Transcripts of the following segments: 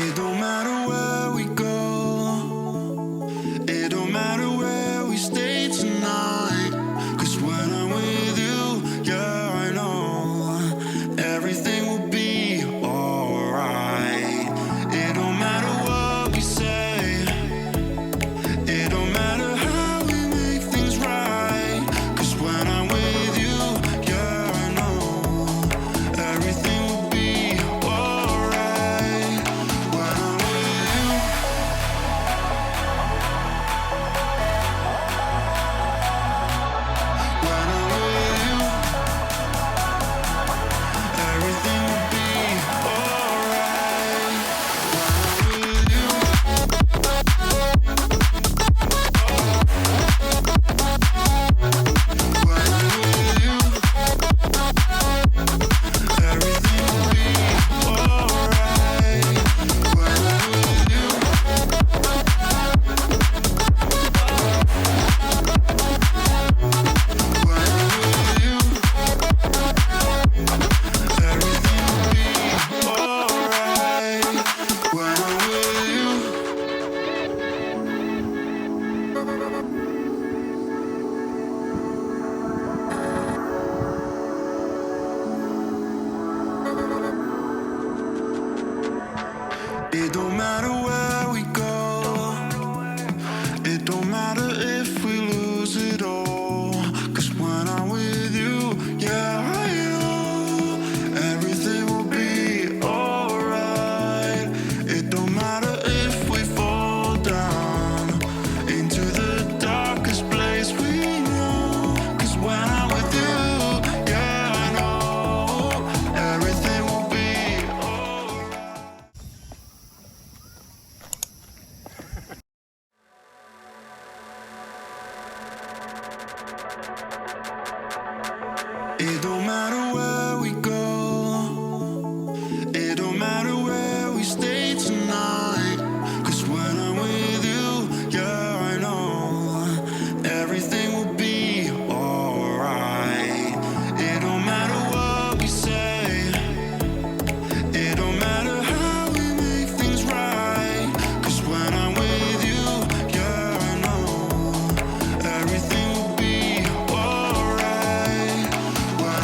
It don't matter where we go, it don't matter where we stay tonight. 'Cause when I'm with you, yeah, I know everything will be alright. It don't matter what we say, it don't matter how we make things right. 'Cause when I'm with you, yeah, I know everything will be alright. When I'm with you, when I'm with you, everything will be alright. When I'm with you, when I'm with you, everything will be alright. When I'm with you, when I'm with you, everything will be alright. When I'm with you. It don't matter where we go, it don't matter if we lose it all. 'Cause when I'm with you, yeah, I know everything will be alright. It don't matter if we fall down into the darkest place we know. 'Cause when I'm with you, yeah, I know everything will be alright. It don't matter where we go, it don't matter where we stay tonight. 'Cause when I'm with you, yeah, I know everything will be alright. It don't matter what we say, it don't matter how we make things right. 'Cause when I'm with you, yeah, I know everything will be alright. When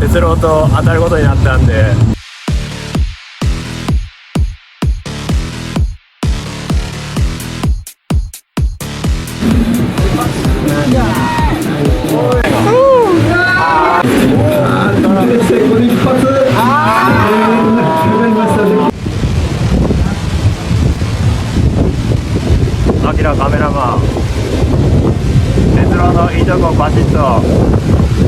哲郎と当たることになったんで。アキラカメラマン、哲郎のいいとこバシッと